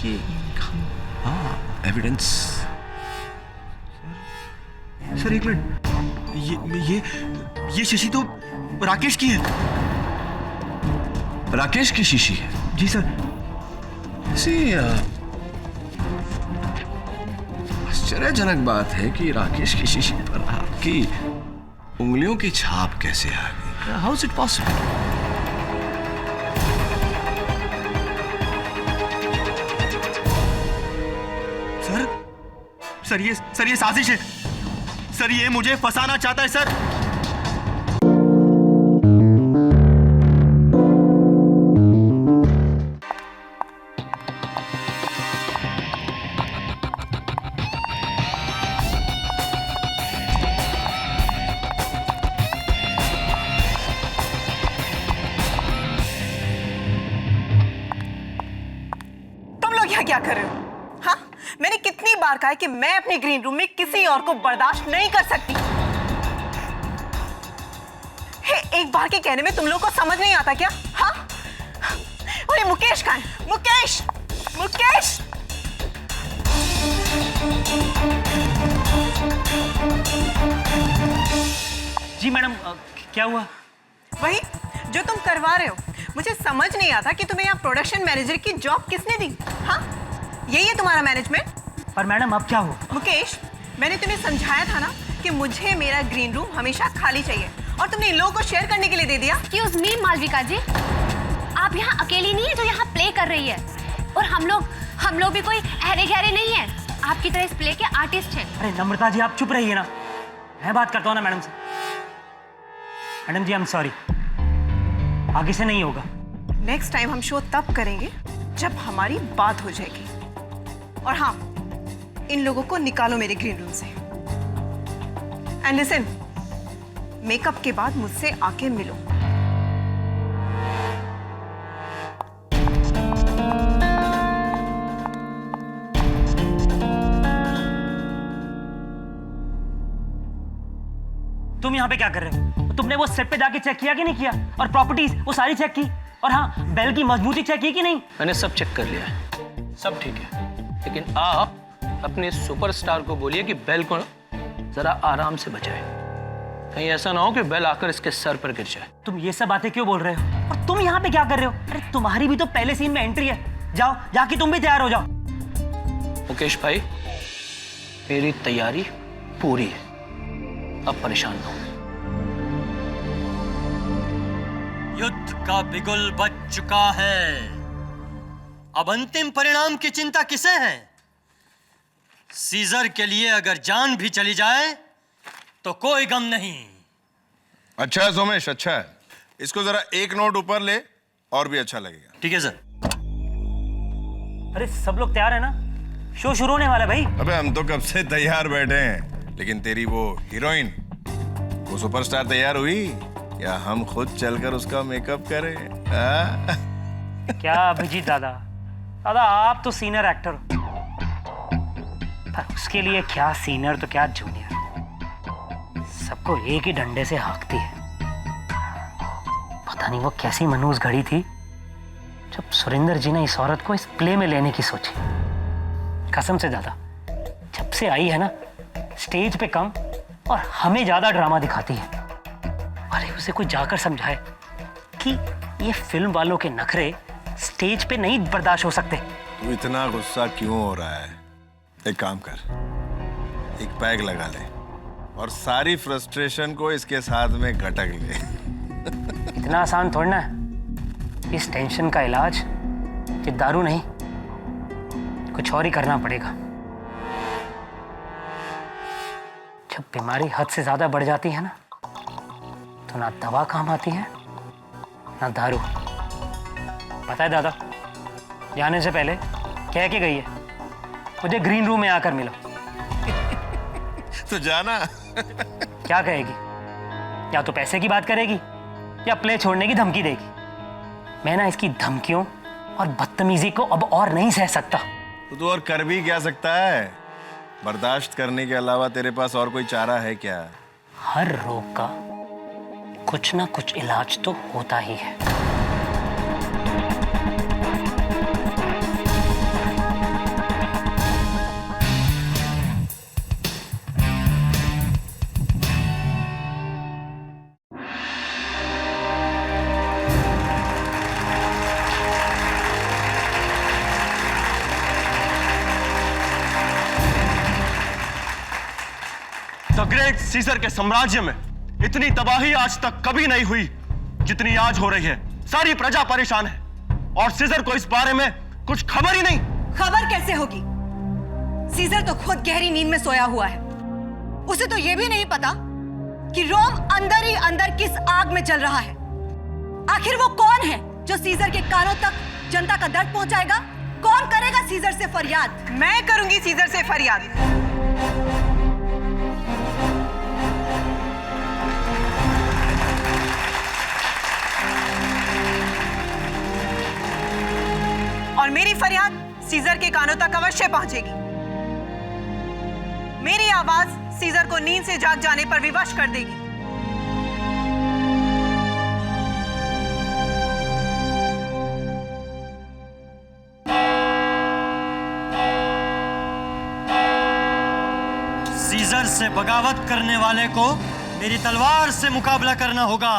ये हाँ evidence. Sir एक मिनट, ये शीशी तो राकेश की है। राकेश की शीशी है? जी सर। आश्चर्यजनक बात है कि राकेश की शीशी पर आपकी उंगलियों की छाप कैसे आ गई? How is it possible? Sir ये साजिश है सर, ये मुझे फंसाना चाहता है सर। तुम लोग यहाँ क्या कर रहे हो? हाँ, मैंने कितनी बार कहा है कि मैं अपने ग्रीन रूम में किसी और को बर्दाश्त नहीं कर सकती। हे, एक बार के कहने में तुम लोगों को समझ नहीं आता क्या? हाँ? अरे मुकेश कहाँ है? मुकेश! मुकेश! जी मैडम, क्या हुआ? वही जो तुम करवा रहे हो। मुझे समझ नहीं आता कि तुम्हें यहाँ प्रोडक्शन मैनेजर की जॉब किसने दी? हाँ, यही है तुम्हारा मैनेजमेंट? पर मैडम अब क्या हुआ? मुकेश, मैंने तुम्हें समझाया था ना कि मुझे मेरा ग्रीन रूम हमेशा खाली चाहिए, और तुमने इन लोगों को शेयर करने के लिए दे दिया। एक्सक्यूज मी मालविका जी, आप यहाँ अकेली नहीं है जो यहाँ प्ले कर रही है, और हम लोग भी कोई अहरे गहरे नहीं है, आपकी तरह इस प्ले के आर्टिस्ट हैं। अरे नम्रता जी, आप चुप रहिए ना, मैं बात करता हूँ ना मैडम से। Madam ji I am sorry, आगे से नहीं होगा। नेक्स्ट टाइम हम शो तब करेंगे जब हमारी बात हो जाएगी। और हाँ, इन लोगों को निकालो मेरे ग्रीन रूम से। एंड लिसन, मेकअप के बाद मुझसे आके मिलो। तुम यहाँ पे क्या कर रहे हो? तुमने वो सेट पे जाके चेक किया कि नहीं किया? और प्रॉपर्टीज वो सारी चेक की? और हाँ, बेल की मजबूती चेक की कि नहीं? मैंने सब चेक कर लिया है, सब ठीक है। लेकिन आप अपने सुपरस्टार को बोलिए कि बेल को जरा आराम से बचाए, कहीं ऐसा ना हो कि बेल आकर इसके सर पर गिर जाए। तुम ये सब बातें क्यों बोल रहे हो? और तुम यहाँ पे क्या कर रहे हो? अरे तुम्हारी भी तो पहले सीन में एंट्री है। जाओ, जाके तुम भी तैयार हो जाओ। मुकेश भाई, मेरी तैयारी पूरी है, अब परेशान ना हो। युद्ध का बिगुल बज चुका है, अब अंतिम परिणाम की चिंता किसे है? सीजर के लिए अगर जान भी चली जाए तो कोई गम नहीं। अच्छा है सोमेश, अच्छा है। इसको जरा एक नोट ऊपर ले, और भी अच्छा लगेगा। ठीक है सर। अरे सब लोग तैयार है ना? शो शुरू होने वाला है भाई। अबे हम तो कब से तैयार बैठे हैं, लेकिन तेरी वो हीरोइन, वो सुपरस्टार तैयार हुई या हम खुद चलकर उसका मेकअप करें? क्या अभिजीत दादा, आप तो सीनियर एक्टर हो, पर उसके लिए क्या सीनियर तो क्या जूनियर, सबको एक ही डंडे से हाँकती है। पता नहीं वो कैसी मनहूस घड़ी थी जब सुरेंद्र जी ने इस औरत को इस प्ले में लेने की सोची। कसम से दादा, जब से आई है ना, स्टेज पे कम और हमें ज्यादा ड्रामा दिखाती है। अरे उसे कोई जाकर समझाए कि ये फिल्म वालों के नखरे स्टेज पे नहीं बर्दाश्त हो सकते। तू इतना गुस्सा क्यों हो रहा है? एक काम कर, एक पैग लगा ले और सारी फ्रस्ट्रेशन को इसके साथ में घटक ले। इतना आसान थोड़ा ना है। इस टेंशन का इलाज ये दारू नहीं, कुछ और ही करना पड़ेगा। जब बीमारी हद से ज्यादा बढ़ जाती है ना, तो ना दवा काम आती है ना दारू। पता है दादा, जाने से पहले कह के गई है मुझे ग्रीन रूम में आकर मिलो। तो जाना। क्या कहेगी? या तो पैसे की बात करेगी या प्ले छोड़ने की धमकी देगी। मैं ना इसकी धमकियों और बदतमीजी को अब और नहीं सह सकता। तो और कर भी क्या सकता है? बर्दाश्त करने के अलावा तेरे पास और कोई चारा है क्या? हर रोग का कुछ ना कुछ इलाज तो होता ही है। द ग्रेट सीजर के साम्राज्य में इतनी तबाही आज तक कभी नहीं हुई जितनी आज हो रही है। सारी प्रजा परेशान है और सीजर को इस बारे में कुछ खबर ही नहीं। खबर कैसे होगी? सीजर तो खुद गहरी नींद में सोया हुआ है। उसे तो यह भी नहीं पता कि रोम अंदर ही अंदर किस आग में जल रहा है। आखिर वो कौन है जो सीजर के कानों तक जनता का दर्द पहुंचाएगा? कौन करेगा सीजर से फरियाद? मैं करूंगी सीजर से फरियाद। और मेरी फरियाद सीजर के कानों तक अवश्य पहुंचेगी। मेरी आवाज सीजर को नींद से जाग जाने पर विवश कर देगी। सीजर से बगावत करने वाले को मेरी तलवार से मुकाबला करना होगा।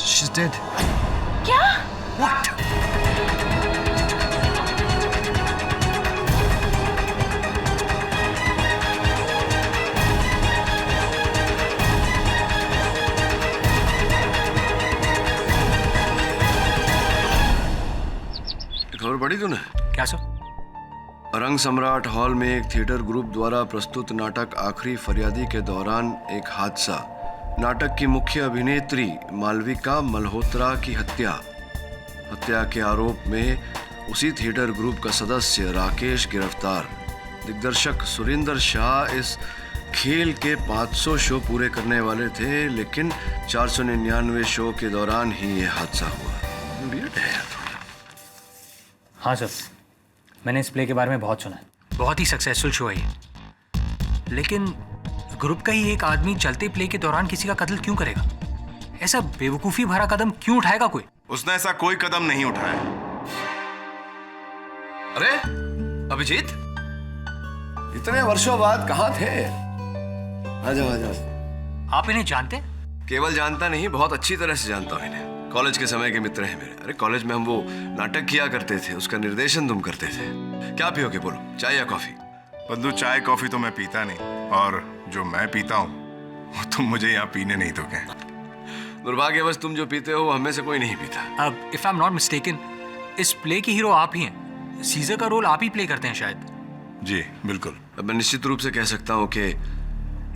She's dead. क्या? What? खबर पढ़ी तूने? क्या सर? रंग सम्राट हॉल में एक थिएटर ग्रुप द्वारा प्रस्तुत नाटक आखिरी फरियादी के दौरान एक हादसा। नाटक की मुख्य अभिनेत्री मालविका मल्होत्रा की हत्या के आरोप में उसी थिएटर ग्रुप का सदस्य राकेश गिरफ्तार। दिग्दर्शक सुरेंद्र शाह इस खेल के 500 शो पूरे करने वाले थे, लेकिन 499 शो के दौरान ही ये हादसा हुआ। वियर्ड है थोड़ा। हाँ सर, मैंने इस प्ले के बारे में बहुत सुना है। बहुत ही सक्सेसफुल शो है ये। लेकिन ग्रुप का ही एक आदमी चलते प्ले के दौरान किसी का कत्ल क्यों करेगा? ऐसा बेवकूफी भरा कदम क्यों उठाएगा कोई? उसने ऐसा कोई कदम नहीं उठाया। अरे अभिजीत, इतने वर्षों बाद कहाँ थे? आजाओ आजाओ। आप इन्हें जानते? केवल जानता नहीं, बहुत अच्छी तरह से जानता हूँ इन्हें। कॉलेज के समय के मित्र हैं मेरे। अरे कॉलेज में हम वो नाटक किया करते थे, उसका निर्देशन तुम करते थे। क्या पियोगे बोलो, चाय या कॉफी? बंधु, चाय कॉफी तो मैं पीता नहीं, और जो मैं पीता हूँ वो तुम मुझे यहाँ पीने नहीं दोगे। दुर्भाग्यवश तुम जो पीते हो हमें से कोई नहीं पीता। अब if I am not mistaken, इस प्ले के हीरो आप ही हैं। सीजर का रोल आप ही प्ले करते हैं शायद। जी बिल्कुल। अब मैं निश्चित रूप से कह सकता हूँ कि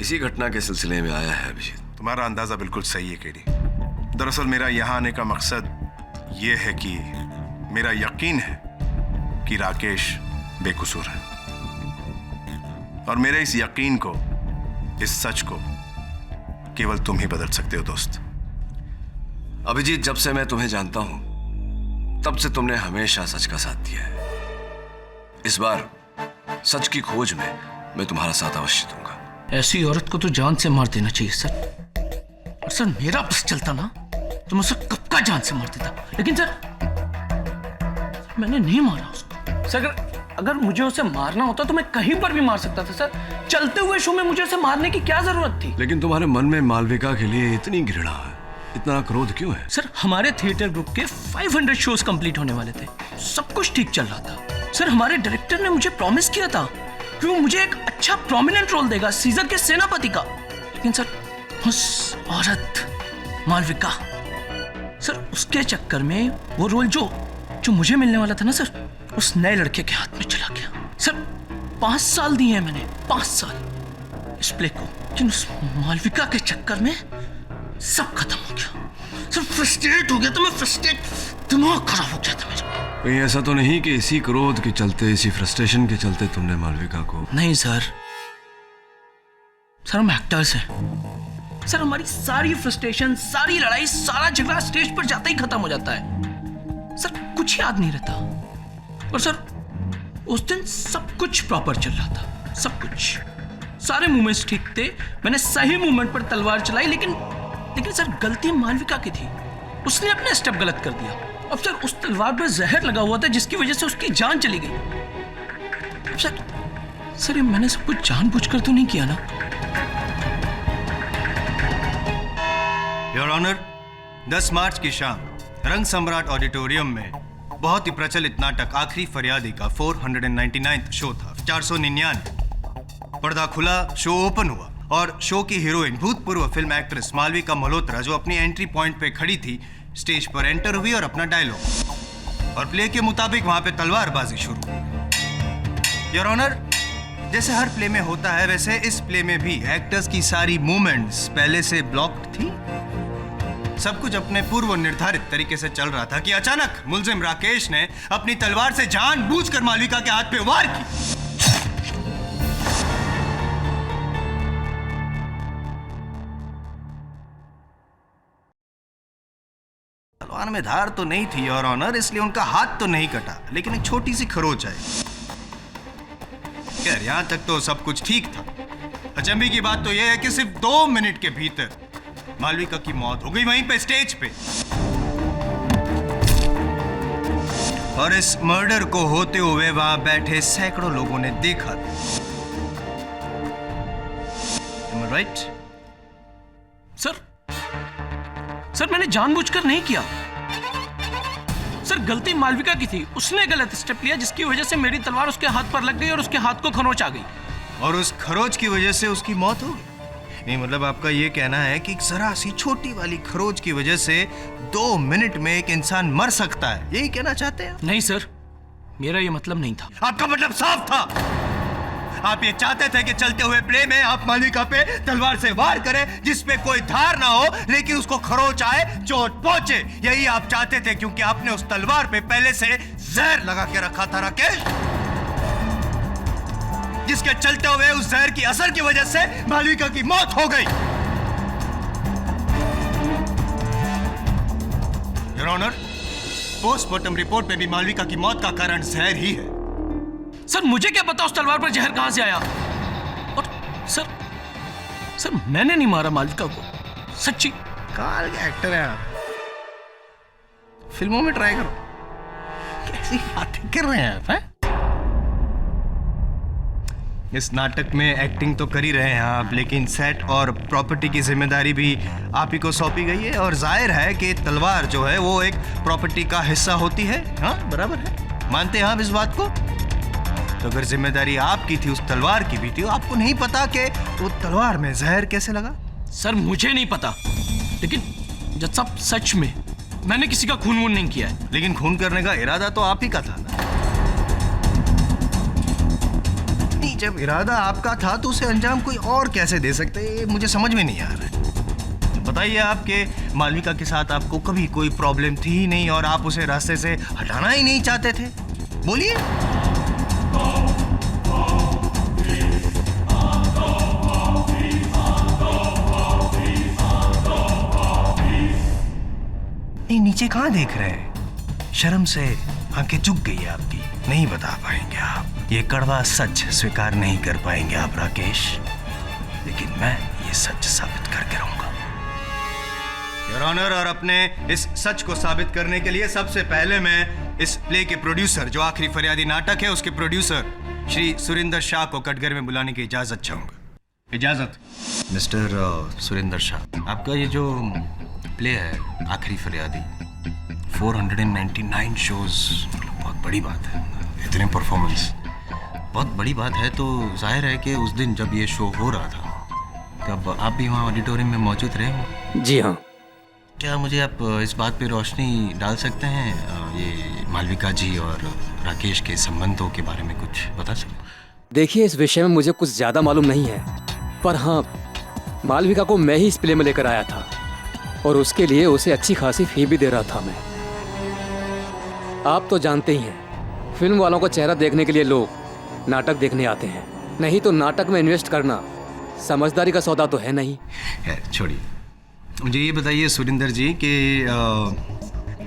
इसी घटना के सिलसिले में आया है अभिजीत। तुम्हारा अंदाजा बिल्कुल सही है केडी। दरअसल मेरा यहाँ आने का मकसद ये है कि मेरा यकीन है कि राकेश बेकसूर है, और मेरे इस यकीन को, इस सच को केवल तुम ही बदल सकते हो दोस्त। अभिजीत, जब से मैं तुम्हें जानता हूं तब से तुमने हमेशा सच का साथ दिया है। इस बार सच की खोज में मैं तुम्हारा साथ अवश्य दूंगा। ऐसी औरत को तो जान से मार देना चाहिए सर। और सर मेरा बस चलता ना तो मैं उसे कब का जान से मार देता, लेकिन सर मैंने नहीं मारा उसको। सर अगर मुझे उसे मारना होता तो मैं कहीं पर भी मार सकता था सर। चलते हुए शो में मुझे उसे मारने की क्या जरूरत थी? लेकिन तुम्हारे मन में मालविका के लिए इतनी घृणा है, इतना क्रोध क्यों है? सर हमारे थिएटर ग्रुप के 500 शोज कंप्लीट होने वाले थे, सब कुछ ठीक चल रहा था। सर हमारे डायरेक्टर ने मुझे प्रॉमिस किया था कि वो मुझे एक अच्छा प्रोमिनेंट रोल देगा सीजर के सेनापति का। लेकिन सर उस औरत मालविका सर उसके चक्कर में वो रोल जो मुझे मिलने वाला था ना सर, उस नए लड़के के हाथ में चला गया। सर 5 साल दिए हैं मैंने, 5 साल इस प्ले को, लेकिन उस मालविका के चक्कर में सब खत्म हो गया। सर फ्रस्ट्रेट हो गया था मैं, दिमाग खराब हो गया था मेरा। कहीं ऐसा तो नहीं कि इसी क्रोध के चलते, इसी फ्रस्ट्रेशन के चलते तुमने मालविका को? नहीं सर, हम एक्टर्स हैं सर। हमारी सारी फ्रस्ट्रेशन, सारी लड़ाई, सारा झगड़ा स्टेज पर जाते ही खत्म हो जाता है सर, कुछ याद नहीं रहता। और सर उस दिन सब कुछ प्रॉपर चल रहा था, सब कुछ, सारे मूवमेंट्स ठीक थे, मैंने सही मूवमेंट पर तलवार चलाई, लेकिन सर गलती मालविका की थी, उसने अपने स्टेप गलत कर दिया। अब सर उस तलवार पर जहर लगा हुआ था जिसकी वजह से उसकी जान चली गई। अब सर ये मैंने सब कुछ जानबूझकर तो नहीं किया ना? योर ऑनर, 10 मार्च की शाम रंग सम्राट ऑडिटोरियम में बहुत ही प्रचलित नाटक आखिरी फरियादी का 499 शो था, 499। पर्दा खुला, शो ओपन हुआ और शो की हीरोइन भूतपूर्व फिल्म एक्ट्रेस मालविका मल्होत्रा, जो अपनी एंट्री पॉइंट पे खड़ी थी, स्टेज पर एंटर हुई और अपना डायलॉग, और प्ले के मुताबिक वहां पे तलवारबाजी शुरू। योर ऑनर, जैसे हर प्ले में होता है वैसे इस प्ले में भी एक्टर्स की सारी मूवमेंट्स पहले से ब्लॉक्ड थी। सब कुछ अपने पूर्व निर्धारित तरीके से चल रहा था कि अचानक मुलजिम राकेश ने अपनी तलवार से जानबूझकर मालविका के हाथ पे वार की। तलवार में धार तो नहीं थी योर ऑनर, इसलिए उनका हाथ तो नहीं कटा, लेकिन एक छोटी सी खरोच आई। खैर यहां तक तो सब कुछ ठीक था। अचंभे की बात तो यह है कि सिर्फ 2 मिनट के भीतर मालविका की मौत हो गई वहीं पे स्टेज पे, और इस मर्डर को होते हुए वहां बैठे सैकड़ों लोगों ने देखा। Am I right? सर मैंने जानबूझकर नहीं किया सर, गलती मालविका की थी, उसने गलत स्टेप लिया जिसकी वजह से मेरी तलवार उसके हाथ पर लग गई और उसके हाथ को खरोच आ गई, और उस खरोच की वजह से उसकी मौत हो गई। नहीं मतलब आपका ये कहना है कि जरा सी छोटी वाली खरोच की वजह से 2 मिनट में एक इंसान मर सकता है, यही कहना चाहते हैं? नहीं सर, मेरा ये मतलब नहीं था। आपका मतलब साफ था, आप ये चाहते थे कि चलते हुए प्ले में आप मालविका पे तलवार से वार करें जिसपे कोई धार ना हो, लेकिन उसको खरोच आए, चोट पहुंचे। यही आप चाहते थे क्योंकि आपने उस तलवार पे पहले से जहर लगा के रखा था राकेश, जिसके चलते हुए उस जहर की असर की वजह से मालविका की मौत हो गई। योर ऑनर, पोस्टमार्टम रिपोर्ट में भी मालविका की मौत का कारण जहर ही है। सर मुझे क्या पता उस तलवार पर जहर कहां से आया, और सर मैंने नहीं मारा मालविका को, सच्ची। कमाल के एक्टर हैं आप, फिल्मों में ट्राई करो। कैसी बातें कर रहे हैं आप, हैं? इस नाटक में एक्टिंग तो कर ही रहे हैं आप, लेकिन सेट और प्रॉपर्टी की जिम्मेदारी भी आप ही को सौंपी गई है, और जाहिर है कि तलवार जो है वो एक प्रॉपर्टी का हिस्सा होती है। हाँ बराबर है, मानते हैं आप इस बात को? तो अगर जिम्मेदारी आपकी थी, उस तलवार की भी थी, आपको नहीं पता कि वो तलवार में जहर कैसे लगा? सर मुझे नहीं पता, लेकिन जज साहब सच में मैंने किसी का खून वून नहीं किया है। लेकिन खून करने का इरादा तो आप ही का था ना? नहीं, जब इरादा आपका था तो उसे अंजाम कोई और कैसे दे सकते, ये मुझे समझ में नहीं आ रहा है। बताइए, आपके मालविका के साथ आपको कभी कोई प्रॉब्लम थी ही नहीं और आप उसे रास्ते से हटाना ही नहीं चाहते थे, बोलिए। नहीं, नीचे कहां देख रहे हैं? शर्म से आंखें झुक गई है आपकी, नहीं बता पाएंगे आप, ये कड़वा सच स्वीकार नहीं कर पाएंगे आप राकेश, लेकिन मैं ये सच साबित करके रहूंगा योर ऑनर। और अपने इस सच को साबित करने के लिए सबसे पहले मैं इस प्ले के प्रोड्यूसर, जो आखिरी फरियादी नाटक है, उसके प्रोड्यूसर श्री सुरिंदर शाह को कटघरे में बुलाने की इजाजत चाहूंगा। इजाजत। मिस्टर सुरिंदर शाह, आपका ये जो प्ले है आखिरी फरियादी, 499 शोज, बहुत बड़ी बात है, इतने परफॉर्मेंस बहुत बड़ी बात है। तो जाहिर है कि उस दिन जब ये शो हो रहा था तब आप भी वहाँ ऑडिटोरियम में मौजूद रहे हो? जी हाँ। क्या मुझे आप इस बात पे रोशनी डाल सकते हैं, ये मालविका जी और राकेश के संबंधों के बारे में कुछ बता सकते हैं? देखिए, इस विषय में मुझे कुछ ज़्यादा मालूम नहीं है, पर हाँ, मालविका को मैं ही इस प्ले में लेकर आया था और उसके लिए उसे अच्छी खासी फी भी दे रहा था मैं। आप तो जानते ही हैं, फिल्म वालों को चेहरा देखने के लिए लोग नाटक देखने आते हैं, नहीं तो नाटक में इन्वेस्ट करना समझदारी का सौदा तो है नहीं। छोड़िए, मुझे ये बताइए सुरिंदर जी कि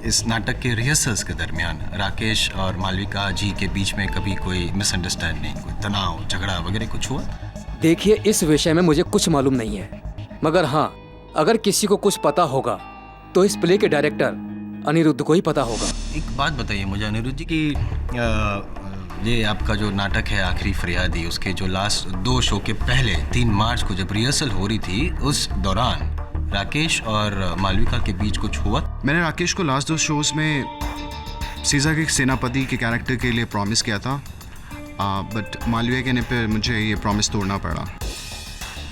इस नाटक के रिहर्सल्स के दरमियान राकेश और मालविका जी के बीच में कभी कोई मिसअंडरस्टैंडिंग, कोई तनाव, झगड़ा वगैरह कुछ हुआ? देखिए, इस विषय में मुझे कुछ मालूम नहीं है, मगर हाँ, अगर किसी को कुछ पता होगा तो इस प्ले के डायरेक्टर अनिरुद्ध को ही पता होगा। एक बात बताइए मुझे अनिरुद्ध जी कि ये आपका जो नाटक है आखिरी फरियादी, उसके जो लास्ट 2 शो के पहले 3 मार्च को जब रिहर्सल हो रही थी, उस दौरान राकेश और मालविका के बीच कुछ हुआ? मैंने राकेश को लास्ट 2 शोज में सीज़र के सेनापति के कैरेक्टर के लिए प्रॉमिस किया था, बट मालविका कहने पे मुझे ये प्रॉमिस तोड़ना पड़ा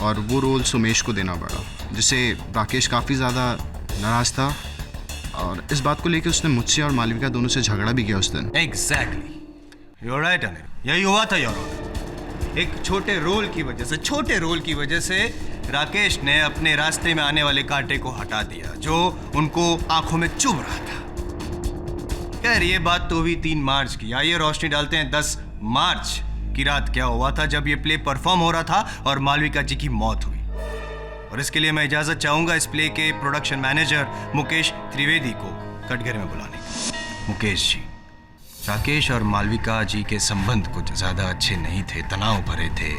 और वो रोल सुमेश को देना पड़ा, जिससे राकेश काफ़ी ज़्यादा नाराज़ था और इस बात को लेकर उसने मुझसे और मालविका दोनों से झगड़ा भी किया उस दिन। Exactly, you are right Anil, यही हुआ था योर ऑनर। एक छोटे रोल की वजह से राकेश ने अपने रास्ते में आने वाले कांटे को हटा दिया जो उनको आंखों में चुभ रहा था। खैर, ये बात तो हुई 3 मार्च की। आइए रोशनी डालते हैं 10 मार्च की रात क्या हुआ था जब ये प्ले परफॉर्म हो रहा था और मालविका जी की मौत हुई। और इसके लिए मैं इजाजत चाहूंगा इस प्ले के प्रोडक्शन मैनेजर मुकेश त्रिवेदी को कटघरे में बुलाने की। मुकेश जी, राकेश और मालविका जी के संबंध कुछ ज़्यादा अच्छे नहीं थे, तनाव भरे थे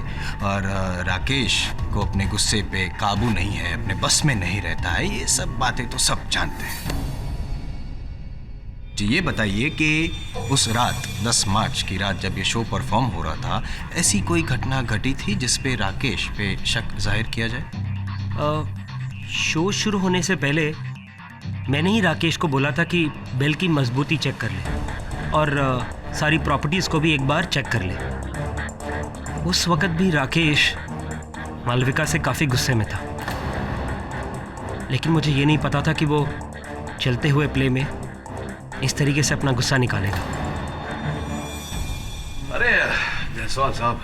और राकेश को अपने गुस्से पे काबू नहीं है, अपने बस में नहीं रहता है। ये सब बातें तो सब जानते हैं जी। ये बताइए कि उस रात 10 मार्च की रात जब ये शो परफॉर्म हो रहा था, ऐसी कोई घटना घटी थी जिस पे राकेश पे शक जाहिर किया जाए? शो शुरू होने से पहले मैंने ही राकेश को बोला था कि बेल की मजबूती चेक कर ले और सारी प्रॉपर्टीज़ को भी एक बार चेक कर ले। उस वक्त भी राकेश मालविका से काफ़ी गुस्से में था, लेकिन मुझे ये नहीं पता था कि वो चलते हुए प्ले में इस तरीके से अपना गुस्सा निकालेगा। अरे जायसवाल साहब,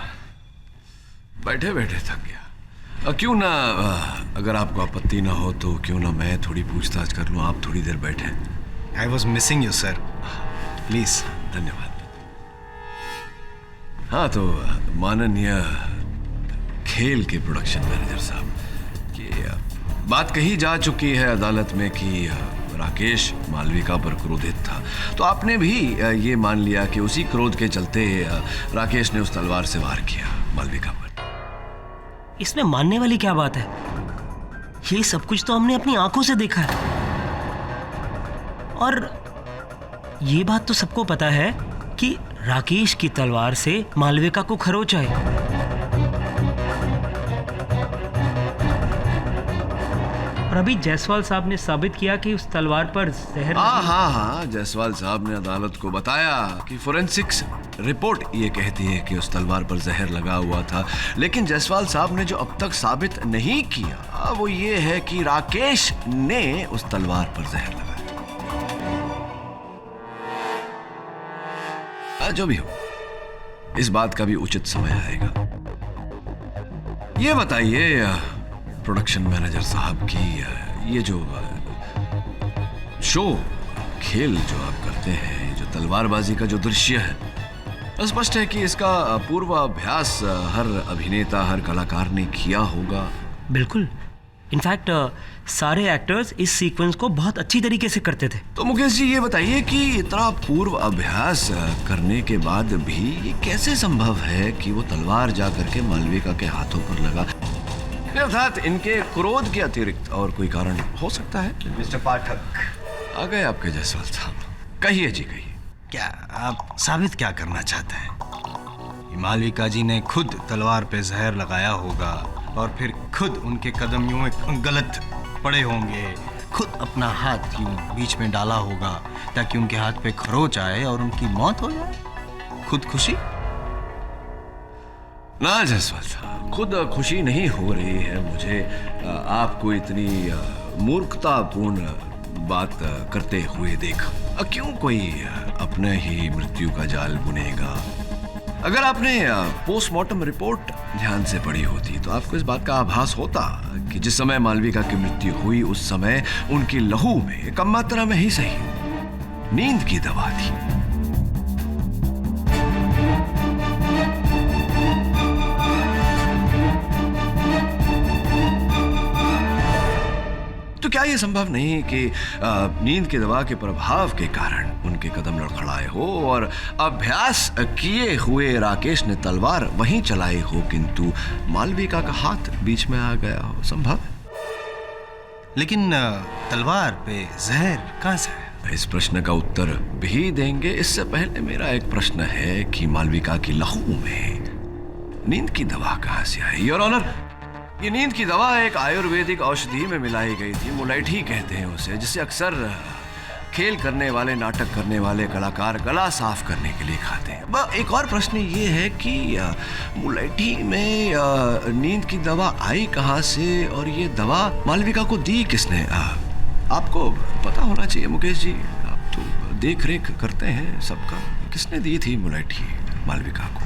बैठे बैठे थक गया। क्यों ना, अगर आपको आपत्ति ना हो तो क्यों ना मैं थोड़ी पूछताछ कर लूँ, आप थोड़ी देर बैठे। I was missing you sir, please. धन्यवाद। हाँ, तो माननीय खेल के प्रोडक्शन मैनेजर साहब, कि बात कही जा चुकी है अदालत में कि राकेश मालविका पर क्रोधित था, तो आपने भी ये मान लिया कि उसी क्रोध के चलते राकेश ने उस तलवार से वार किया मालविका पर। इसमें मानने वाली क्या बात है? ये सब कुछ तो हमने अपनी आंखों से देखा है और ये बात तो सबको पता है कि राकेश की तलवार से मालविका को खरोच आए। और अभी जायसवाल साहब ने साबित किया कि उस तलवार पर जहर। हाँ, जायसवाल साहब ने अदालत को बताया कि फोरेंसिक्स रिपोर्ट ये कहती है कि उस तलवार पर जहर लगा हुआ था, लेकिन जायसवाल साहब ने जो अब तक साबित नहीं किया वो ये है कि राकेश ने उस तलवार पर जहर लगाया। जो भी हो, इस बात का भी उचित समय आएगा। ये बताइए प्रोडक्शन मैनेजर साहब की ये जो शो खेल जो आप करते हैं, जो तलवारबाजी का जो दृश्य है, स्पष्ट है कि इसका पूर्वाभ्यास हर अभिनेता, हर कलाकार ने किया होगा। बिल्कुल, इनफैक्ट सारे एक्टर्स इस सीक्वेंस को बहुत अच्छी तरीके से करते थे। तो मुकेश जी, ये बताइए कि इतना पूर्व अभ्यास करने के बाद भी ये कैसे संभव है कि वो तलवार जा करके मालविका के हाथों पर लगा? अर्थात इनके क्रोध के अतिरिक्त और कोई कारण हो सकता है? मिस्टर पाठक, आ गए आपके जायसवाल साहब, कहिए जी कहिए। क्या आप साबित क्या करना चाहते हैं? मालविका जी ने खुद तलवार पे जहर लगाया होगा और फिर खुद उनके कदम यूं गलत पड़े होंगे, खुद अपना हाथ यूं बीच में डाला होगा ताकि उनके हाथ पे खरोच आए और उनकी मौत हो जाए। खुद खुशी? ना जायसवाल साहब, खुद खुशी नहीं हो रही है मुझे आपको इतनी मूर्खतापूर्ण बात करते हुए देखा। क्यों कोई अपने ही मृत्यु का जाल बुनेगा? अगर आपने पोस्टमार्टम रिपोर्ट ध्यान से पढ़ी होती तो आपको इस बात का आभास होता कि जिस समय मालविका की मृत्यु हुई उस समय उनकी लहू में कम मात्रा में ही सही नींद की दवा थी। तो क्या यह संभव नहीं कि नींद की दवा के प्रभाव के कारण उनके कदम लड़खड़ाए हो और अभ्यास किए हुए राकेश ने तलवार वहीं चलाई हो, किंतु मालविका का हाथ बीच में आ गया हो? संभव है। लेकिन तलवार पे जहर कहां से है? इस प्रश्न का उत्तर भी देंगे। इससे पहले मेरा एक प्रश्न है कि मालविका की लहू में नींद की दवा कहां से आई? योर ऑनर, ये नींद की दवा एक आयुर्वेदिक औषधि में मिलाई गई थी। मुलाइठी कहते हैं उसे, जिसे अक्सर खेल करने वाले, नाटक करने वाले कलाकार गला साफ करने के लिए खाते हैं। एक और प्रश्न ये है कि मुलाइठी में नींद की दवा आई कहां से और ये दवा मालविका को दी किसने? आपको पता होना चाहिए मुकेश जी, आप तो देख रेख करते हैं सबका। किसने दी थी मुलाइठी मालविका को?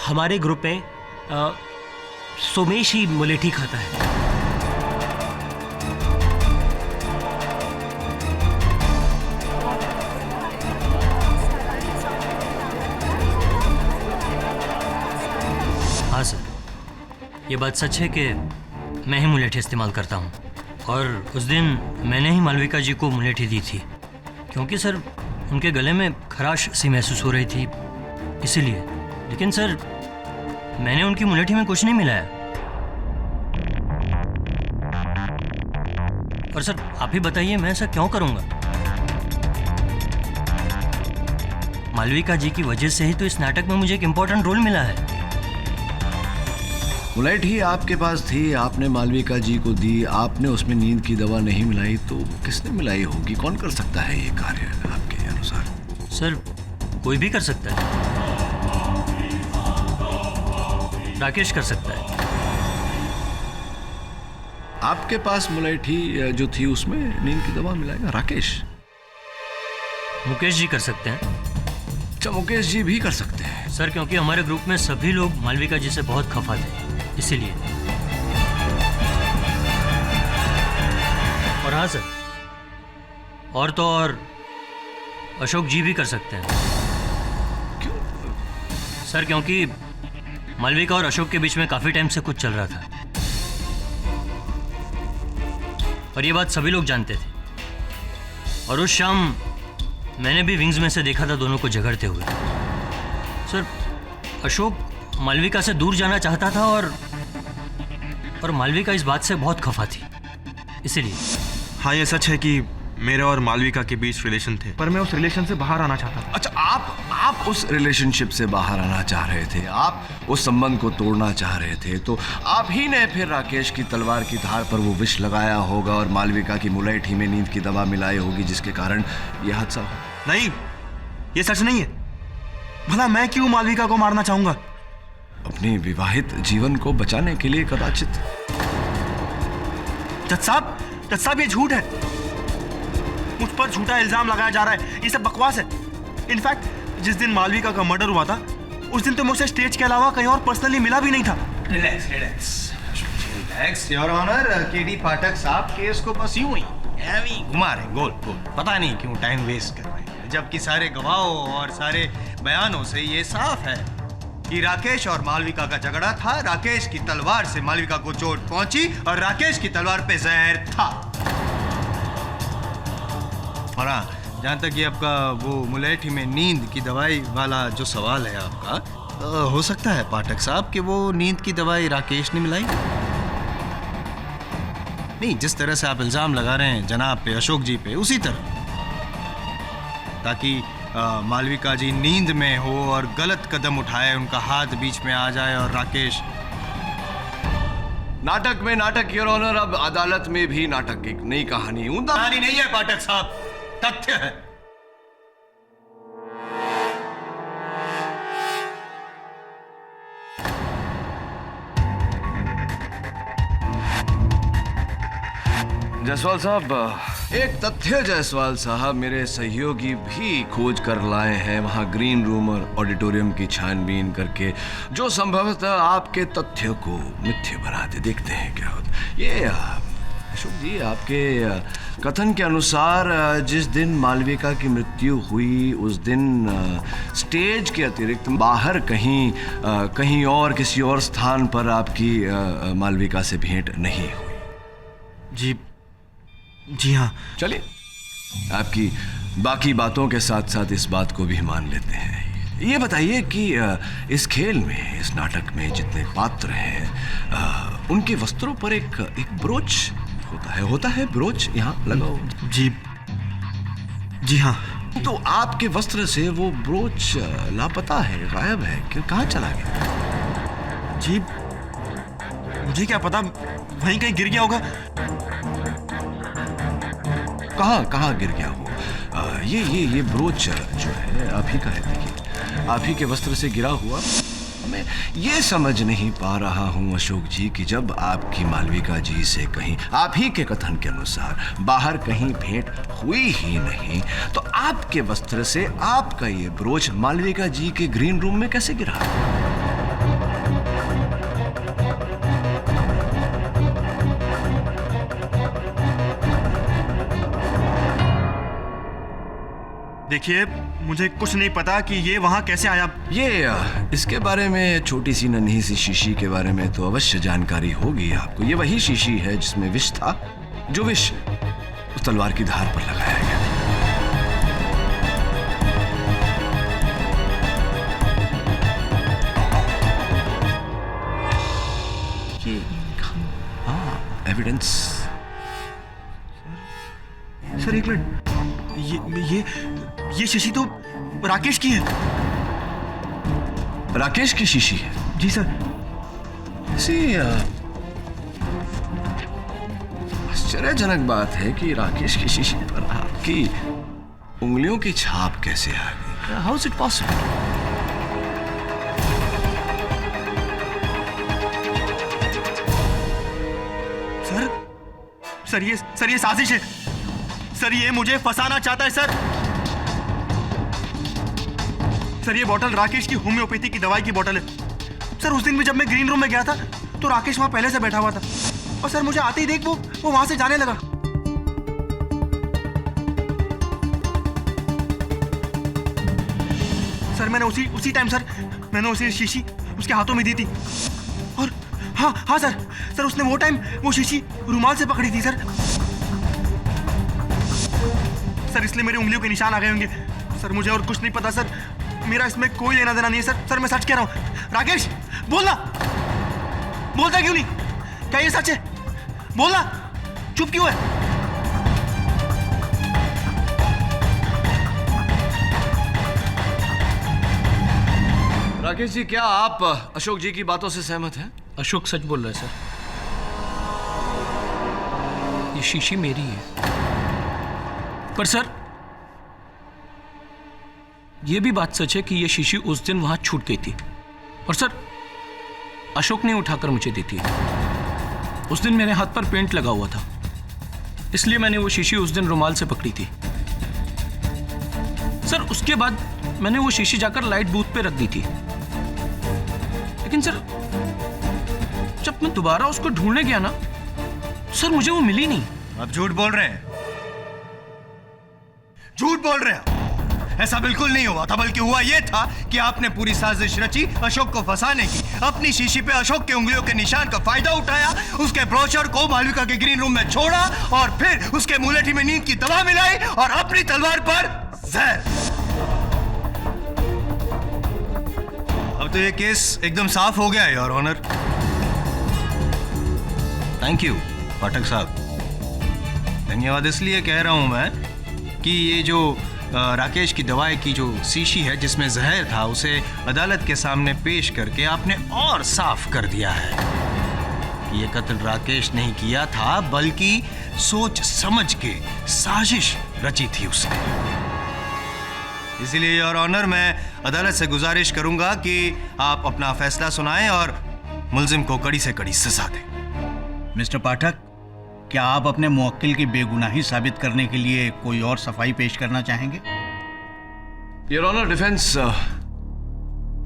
हमारे ग्रुप में सोमेश ही मुलेठी खाता है। हाँ सर, ये बात सच है कि मैं ही मुलेठी इस्तेमाल करता हूँ और उस दिन मैंने ही मालविका जी को मुलेठी दी थी, क्योंकि सर उनके गले में खराश सी महसूस हो रही थी, इसीलिए। लेकिन सर मैंने उनकी मुलेठी में कुछ नहीं मिलाया। और सर आप ही बताइए, मैं ऐसा क्यों करूंगा? मालविका जी की वजह से ही तो इस नाटक में मुझे एक इम्पोर्टेंट रोल मिला है। मुलाइठी आपके पास थी, आपने मालविका जी को दी, आपने उसमें नींद की दवा नहीं मिलाई, तो किसने मिलाई होगी? कौन कर सकता है ये कार्य आपके अनुसार? सर कोई भी कर सकता है। राकेश कर सकता है। आपके पास मुलाइठी जो थी उसमें नींद की दवा मिलाएगा राकेश? मुकेश जी कर सकते हैं। अच्छा, मुकेश जी भी कर सकते हैं सर, क्योंकि हमारे ग्रुप में सभी लोग मालविका जी से बहुत खफा थे, इसीलिए। और हाँ सर, और तो और अशोक जी भी कर सकते हैं। क्यों? सर क्योंकि मालविका और अशोक के बीच में काफी टाइम से कुछ चल रहा था और ये बात सभी लोग जानते थे। और उस शाम मैंने भी विंग्स में से देखा था दोनों को झगड़ते हुए। सर अशोक मालविका से दूर जाना चाहता था और मालविका इस बात से बहुत खफा थी, इसीलिए। हाँ, ये सच है कि मेरे और मालविका के बीच रिलेशन थे, पर मैं उस रिलेशन से बाहर आना चाहता था। अच्छा, आप उस रिलेशनशिप से बाहर आना चाह रहे थे, आप उस संबंध को तोड़ना चाह रहे थे, तो आप ही ने फिर राकेश की तलवार की धार पर वो विष लगाया होगा और मालविका की मुलाइठी में नींद की दवा मिलाई होगी, जिसके कारण यह हादसा हुआ। नहीं, ये सच नहीं है। भला मैं क्यों मालविका को मारना चाहूंगा? अपनी विवाहित जीवन को बचाने के लिए कदाचित। जज साहब, ये झूठ है। मुझ पर झूठा इल्जाम लगाया जा रहा है, ये सब बकवास है। इनफैक्ट जिस दिन मालविका का मर्डर हुआ था उस दिन तो मुझसे स्टेज के अलावा कहीं और पर्सनली मिला भी नहीं था। Relax your honour. KD Pathak साहब केस को बस यूं ही घुमा रहे गोल गोल, पता नहीं क्यों टाइम वेस्ट कर रहे हैं, जबकि सारे गवाहों और सारे बयानों से ये साफ है कि राकेश और मालविका का झगड़ा था। राकेश की तलवार से मालविका को चोट पहुंची और राकेश की तलवार पे जहर था। और हाँ, जहां तक ये आपका वो मुलेठी में नींद की दवाई वाला जो सवाल है आपका, हो सकता है पाठक साहब कि वो नींद की दवाई राकेश ने मिलाई। नहीं, जिस तरह से आप इल्जाम लगा रहे हैं जनाब पे, अशोक जी पे, उसी तरह, ताकि मालविका जी नींद में हो और गलत कदम उठाए, उनका हाथ बीच में आ जाए और राकेश। नाटक में नाटक योर ऑनर, अब अदालत में भी नाटक। एक नई कहानी कहानी नहीं है पाठक साहब, तथ्य है। जायसवाल साहब, एक तथ्य जायसवाल साहब, मेरे सहयोगी भी खोज कर लाए हैं वहां ग्रीन रूम और ऑडिटोरियम की छानबीन करके, जो संभवतः आपके तथ्य को मिथ्य बनाते। देखते हैं क्या होता। ये अशोक जी, आपके कथन के अनुसार जिस दिन मालविका की मृत्यु हुई उस दिन स्टेज के अतिरिक्त बाहर कहीं और किसी और स्थान पर आपकी मालविका से भेंट नहीं हुई। जी हाँ। चलिए, आपकी बाकी बातों के साथ साथ इस बात को भी मान लेते हैं। ये बताइए कि इस खेल में, इस नाटक में जितने पात्र हैं उनके वस्त्रों पर एक ब्रोच होता है ब्रोच यहाँ लगा हुआ। जी हाँ। तो आपके वस्त्र से वो ब्रोच लापता है, गायब है, कहाँ चला गया? जी मुझे क्या पता, वहीं कहीं गिर गया होगा। कहाँ गिर गया हो? ये ब्रोच जो है आप ही का है। देखिए, आप ही के वस्त्र से गिरा हुआ। मैं ये समझ नहीं पा रहा हूँ अशोक जी कि जब आपकी मालविका जी से कहीं, आप ही के कथन के अनुसार, बाहर कहीं भेंट हुई ही नहीं, तो आपके वस्त्र से आपका ये ब्रोच मालविका जी के ग्रीन रूम में कैसे गिरा? देखिए, मुझे कुछ नहीं पता कि ये वहां कैसे आया। इसके बारे में, छोटी सी नन्ही सी शीशी के बारे में तो अवश्य जानकारी होगी आपको। ये वही शीशी है जिसमें विष था, जो विष उस तलवार की धार पर लगाया गया था। एविडेंस। सर एक मिनट, ये शीशी तो राकेश की है। राकेश की शीशी है? जी सर। आश्चर्यजनक बात है कि राकेश की शीशी पर आपकी उंगलियों की छाप कैसे आ गई? How is it possible? Sir ये साजिश है सर। ये मुझे फंसाना चाहता है सर। सर ये बोतल राकेश की होम्योपैथी की दवाई की बोतल है सर। उस दिन भी जब मैं ग्रीन रूम में गया था तो राकेश वहां पहले से बैठा हुआ था, और सर मुझे आते ही देख वो वहां से जाने लगा। सर मैंने उसी टाइम सर मैंने उसे शीशी उसके हाथों में दी थी। और हाँ सर उसने वो टाइम वो शीशी रुमाल से पकड़ी थी सर। सर इसलिए मेरी उंगलियों के निशान आ गए होंगे सर। मुझे और कुछ नहीं पता सर, मेरा इसमें कोई लेना देना नहीं है सर। मैं सच कह रहा हूं। राकेश बोलना, बोलता क्यों नहीं? क्या ये सच है? बोलना, चुप क्यों है? राकेश जी, क्या आप अशोक जी की बातों से सहमत हैं? अशोक सच बोल रहा है सर। ये शीशी मेरी है। पर सर ये भी बात सच है कि ये शीशी उस दिन वहां छूट गई थी, और सर अशोक ने उठाकर मुझे दी थी। उस दिन मेरे हाथ पर पेंट लगा हुआ था, इसलिए मैंने वो शीशी उस दिन रुमाल से पकड़ी थी। सर उसके बाद मैंने वो शीशी जाकर लाइट बूथ पे रख दी थी, लेकिन सर जब मैं दोबारा उसको ढूंढने गया ना सर, मुझे वो मिली नहीं। आप झूठ बोल रहे हैं, झूठ बोल रहे हैं। ऐसा बिल्कुल नहीं हुआ था, बल्कि हुआ यह था कि आपने पूरी साजिश रची अशोक को फंसाने की। अपनी शीशी पे अशोक के उंगलियों के निशान का फायदा उठाया, उसके ब्रोचर को मालविका के ग्रीन रूम में छोड़ा, और फिर उसके मुलेठी में नींद की दवा मिलाई और अपनी तलवार पर जहर। अब तो ये केस एकदम साफ हो गया है योर ऑनर। थैंक यू पाठक साहब। धन्यवाद इसलिए कह रहा हूं मैं कि ये जो राकेश की दवाई की जो शीशी है जिसमें जहर था, उसे अदालत के सामने पेश करके आपने और साफ कर दिया है। ये कत्ल राकेश नहीं किया था, बल्कि सोच समझ के साजिश रची थी उसने। इसीलिए योर ऑनर, मैं अदालत से गुजारिश करूंगा कि आप अपना फैसला सुनाएं और मुल्जिम को कड़ी से कड़ी सजा दें। मिस्टर पाठक, क्या आप अपने मुवक्किल की बेगुनाही साबित करने के लिए कोई और सफाई पेश करना चाहेंगे? योर ऑनर, डिफेंस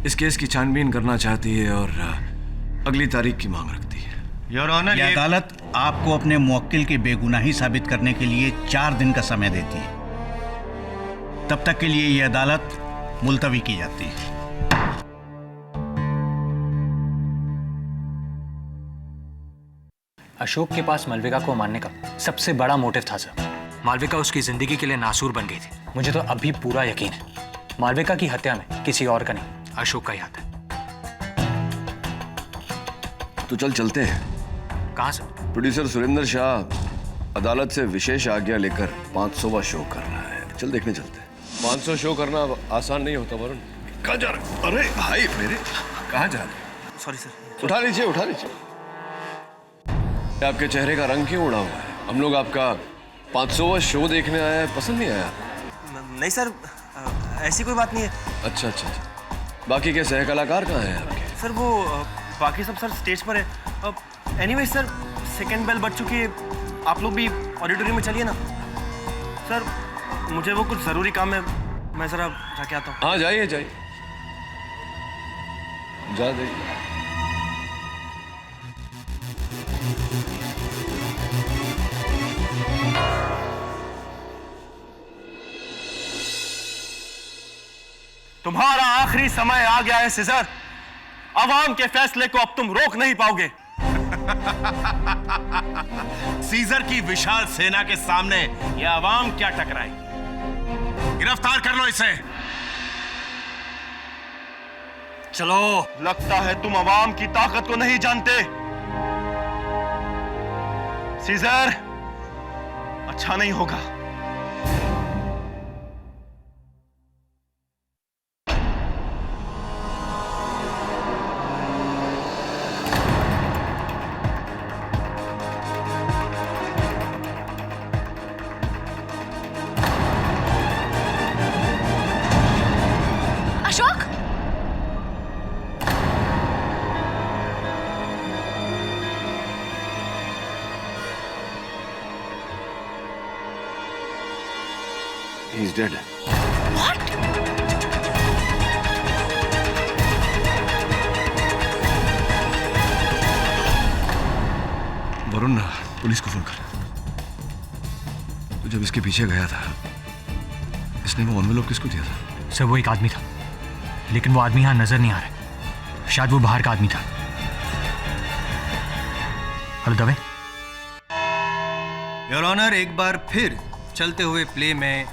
इस केस की छानबीन करना चाहती है और अगली तारीख की मांग रखती है। योर ऑनर, यह अदालत आपको अपने मुवक्किल की बेगुनाही साबित करने के लिए 4 दिन का समय देती है। तब तक के लिए यह अदालत मुलतवी की जाती है। अशोक के पास मालविका को मारने का सबसे बड़ा मोटिव था सर। मालविका उसकी जिंदगी के लिए नासूर बन गई थी। मुझे तो अभी पूरा यकीन है मालविका की हत्या में किसी और का नहीं, अशोक का ही हाथ है। तो चलते हैं। कहाँ सर? प्रोड्यूसर सुरेंद्र शाह अदालत से विशेष आज्ञा लेकर 500वां शो कर रहा है। चल देखने चलते हैं। 500 शो करना आसान नहीं होता वरुण। कहाँ जा रहे? अरे भाई मेरे, कहाँ जा रहे? Sorry sir. उठा लीजिए, उठा लीजिए। आपके चेहरे का रंग क्यों उड़ा हुआ है? हम लोग आपका 500वां शो देखने आया है, पसंद नहीं आया? नहीं सर, ऐसी कोई बात नहीं है। अच्छा अच्छा अच्छा। बाकी के सह कलाकार कहाँ हैं आपके? सर वो बाकी सब सर स्टेज पर है। एनीवे सर, सेकंड बेल बज चुकी है, आप लोग भी ऑडिटोरियम में चलिए ना। सर मुझे वो कुछ ज़रूरी काम है, मैं ज़रा जाके आता हूँ। हाँ जाइए जाइए, जा जाइए। तुम्हारा आखिरी समय आ गया है सीजर। अवाम के फैसले को अब तुम रोक नहीं पाओगे। सीजर की विशाल सेना के सामने यह आवाम क्या टकराएगी? गिरफ्तार कर लो इसे। चलो। लगता है तुम अवाम की ताकत को नहीं जानते। सीजर, अच्छा नहीं होगा। He's dead. What? Varun, police को फोन कर। तो जब इसके पीछे गया था, इसने वो एनवेलप किसको दिया था? सर वो एक आदमी था, लेकिन वो आदमी यहाँ नजर नहीं आ रहा। शायद वो बाहर का आदमी था। हेलो दवे। योर ऑनर, एक बार फिर चलते हुए प्ले में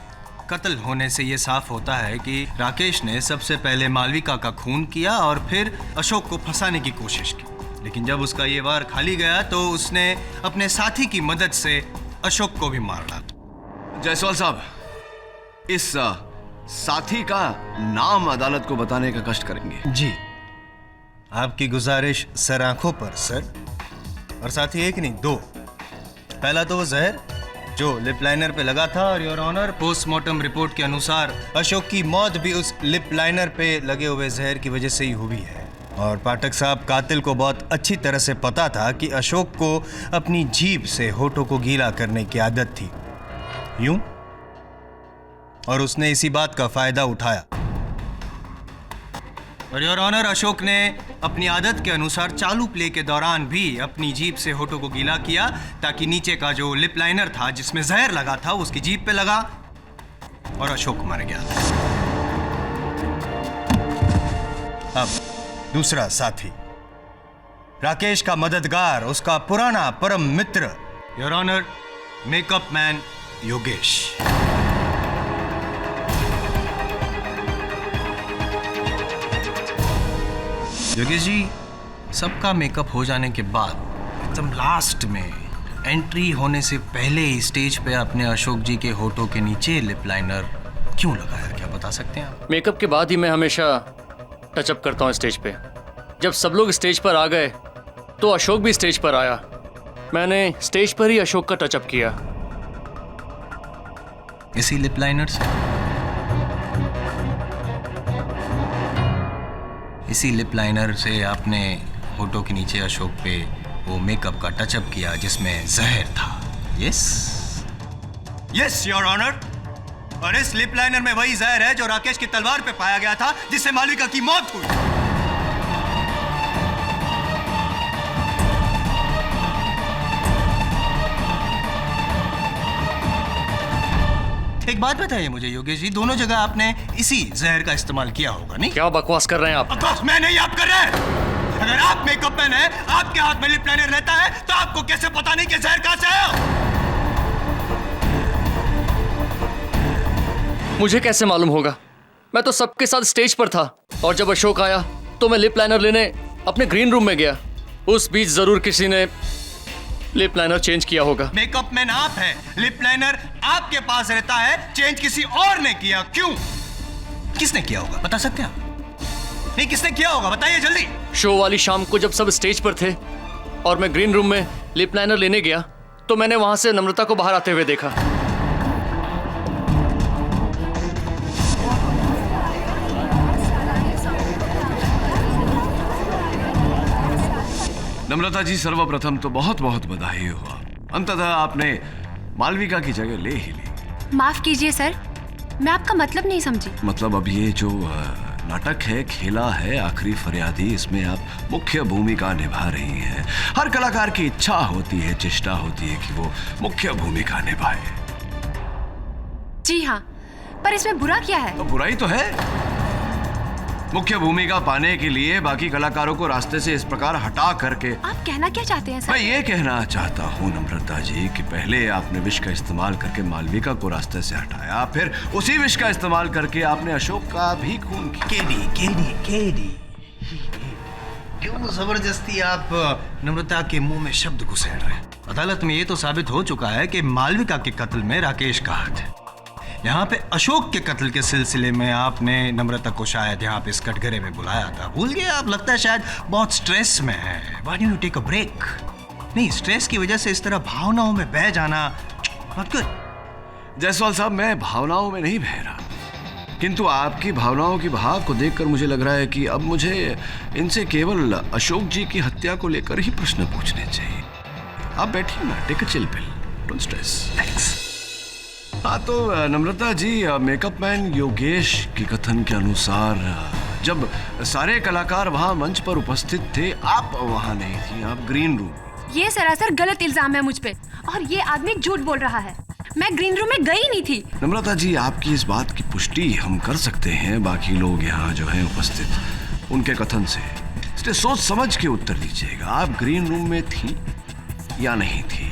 कत्ल होने से यह साफ होता है कि राकेश ने सबसे पहले मालविका का खून किया और फिर अशोक को फंसाने की कोशिश की। लेकिन जब उसका ये वार खाली गया तो उसने अपने साथी की मदद से अशोक को भी मार डाला। जायसवाल साहब, इस साथी का नाम अदालत को बताने का कष्ट करेंगे। जी, आपकी गुजारिश सर आंखों पर सर। और साथी एक नहीं, 2। पहला तो वो जहर जो लिप लाइनर पे लगा था, और योर ऑनर पोस्टमार्टम रिपोर्ट के अनुसार अशोक की मौत भी उस लिप लाइनर पे लगे हुए जहर की वजह से ही हुई है। और पाठक साहब, कातिल को बहुत अच्छी तरह से पता था कि अशोक को अपनी जीभ से होठों को गीला करने की आदत थी, यूं, और उसने इसी बात का फायदा उठाया। और योर ऑनर, अशोक ने अपनी आदत के अनुसार चालू प्ले के दौरान भी अपनी जीभ से होठों को गीला किया ताकि नीचे का जो लिप लाइनर था जिसमें जहर लगा था उसकी जीभ पे लगा और अशोक मर गया। अब दूसरा साथी, राकेश का मददगार, उसका पुराना परम मित्र, your honour makeup man Yogesh. Yogesh ji, सबका मेकअप हो जाने के बाद एकदम लास्ट में एंट्री होने से पहले ही स्टेज पे अपने अशोक जी के होठों के नीचे लिप लाइनर क्यों लगाया, क्या बता सकते हैं आप? मेकअप के बाद ही मैं हमेशा टचअप करता हूँ स्टेज पे। जब सब लोग स्टेज पर आ गए तो अशोक भी स्टेज पर आया। मैंने स्टेज पर ही अशोक का टचअप किया। इसी लिप लाइनर से? इसी लिप लाइनर से आपने होठों के नीचे अशोक पे वो मेकअप का टचअप किया जिसमें जहर था। Yes your honour. और इस लिप लाइनर में वही जहर है जो राकेश की तलवार पे पाया गया था, जिससे मालविका की मौत हुई। एक बात बताइए मुझे योगेश जी, दोनों जगह आपने इसी जहर का इस्तेमाल किया होगा, नहीं? क्या बकवास कर रहे हैं आप? बकवास मैं नहीं, आप कर रहे हैं। अगर आप मेकअप मैन हैं, आपके हाथ में लिप लाइनर रहता है, तो आपको कैसे पता नहीं कि जहर कहां से आया? मुझे कैसे मालूम होगा? मैं तो सबके साथ स्टेज पर था, और जब अशोक आया तो मैं लिप लाइनर लेने अपने ग्रीन रूम में गया। उस बीच जरूर किसी ने लिप लाइनर चेंज किया होगा। मेकअप मैन आप हैं, लिप लाइनर आपके पास रहता है, चेंज किसी और ने किया। क्यों? किसने किया होगा, बता सकते हैं? नहीं, किसने किया होगा, बताइए जल्दी। शो वाली शाम को जब सब स्टेज पर थे और मैं ग्रीन रूम में लिप लाइनर लेने गया, तो मैंने वहां से नम्रता को बाहर आते हुए देखा। नम्रता जी, सर्वप्रथम तो बहुत बहुत बधाई हुआ, अंततः आपने मालविका की जगह ले ही ली। माफ कीजिए सर, मैं आपका मतलब नहीं समझी। मतलब अब ये जो नाटक है, खेला है आखिरी फरियादी, इसमें आप मुख्य भूमिका निभा रही हैं। हर कलाकार की इच्छा होती है, चेष्टा होती है कि वो मुख्य भूमिका निभाए। जी हाँ, पर इसमें बुरा क्या है? तो बुराई तो है, मुख्य भूमिका पाने के लिए बाकी कलाकारों को रास्ते से इस प्रकार हटा करके। आप कहना क्या चाहते हैं सर? मैं ये कहना चाहता हूँ नम्रता जी कि पहले आपने विष का इस्तेमाल करके मालविका को रास्ते से हटाया, फिर उसी विष का इस्तेमाल करके आपने अशोक का भी खून किया। केडी क्यों जबरदस्ती आप नम्रता के मुंह में शब्द घुसेड़ रहे हैं? अदालत में ये तो साबित हो चुका है कि मालविका के कत्ल में राकेश का हाथ है। यहाँ पे अशोक के कत्ल के सिलसिले में आपने नम्रता को शायद यहाँ पे इस कटघरे में बुलाया था, भूल गए आप? लगता है शायद बहुत स्ट्रेस में है। Why don't you take a break? नहीं, स्ट्रेस की वजह से इस तरह भावनाओं में बह जाना not good। जायसवाल साहब, मैं भावनाओं में नहीं बह रहा, किंतु आपकी भावनाओं की भाव को देखकर मुझे लग रहा है कि अब मुझे इनसे केवल अशोक जी की हत्या को लेकर ही प्रश्न पूछने चाहिए। आप बैठिए ना, take a chill pill, don't stress. Thanks. हाँ तो नम्रता जी, मेकअप मैन योगेश की कथन के अनुसार जब सारे कलाकार वहाँ मंच पर उपस्थित थे, आप वहाँ नहीं थी, आप ग्रीन रूम। ये सरासर गलत इल्जाम है मुझ पे, और ये आदमी झूठ बोल रहा है। मैं ग्रीन रूम में गई नहीं थी। नम्रता जी, आपकी इस बात की पुष्टि हम कर सकते हैं, बाकी लोग यहाँ जो हैं उपस्थित, उनके कथन से। इसलिए सोच समझ के उत्तर दीजिएगा, आप ग्रीन रूम में थी या नहीं थी?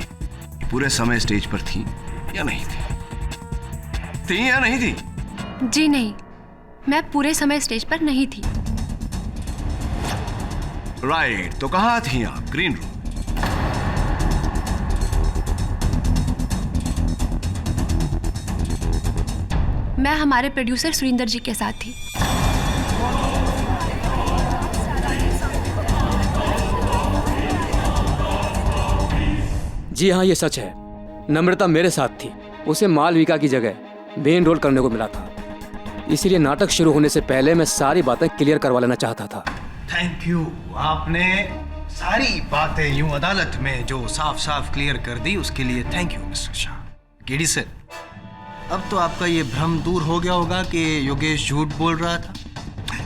पूरे समय स्टेज पर थी या नहीं थी? थी या नहीं थी? जी नहीं, मैं पूरे समय स्टेज पर नहीं थी। राइट, तो कहाँ थी आप? Green room. मैं हमारे प्रोड्यूसर सुरिंदर जी के साथ थी। जी हाँ, ये सच है। नम्रता मेरे साथ थी। उसे मालविका की जगह मेन रोल करने को मिला था, इसीलिए नाटक शुरू होने से पहले मैं सारी बातें क्लियर करवा लेना चाहता था। थैंक यू, आपने सारी बातें यूं अदालत में जो साफ साफ क्लियर कर दी, उसके लिए thank you mister Shah. KD sir, अब तो आपका ये भ्रम दूर हो गया होगा कि योगेश झूठ बोल रहा था।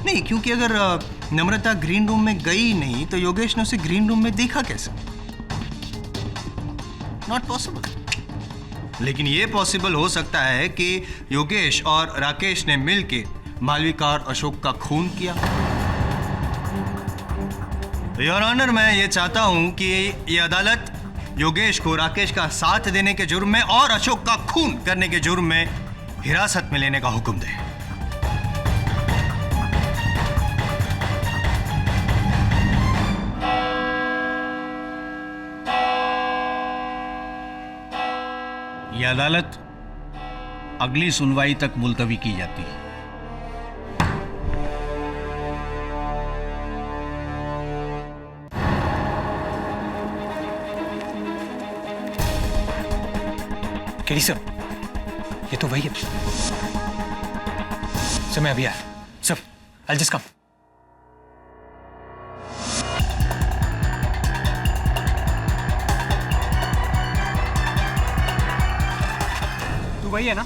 नहीं, क्योंकि अगर नम्रता ग्रीन रूम में गई नहीं तो योगेश ने उसे ग्रीन रूम में देखा कैसे? Not possible. लेकिन ये पॉसिबल हो सकता है कि योगेश और राकेश ने मिलकर मालविका और अशोक का खून किया। योर ऑनर, मैं ये चाहता हूं कि ये अदालत योगेश को राकेश का साथ देने के जुर्म में और अशोक का खून करने के जुर्म में हिरासत में लेने का हुक्म दे। यह अदालत अगली सुनवाई तक मुलतवी की जाती है। केडी सर, ये तो वही है सर। मैं अभी आया सर, I'll just come। वही है ना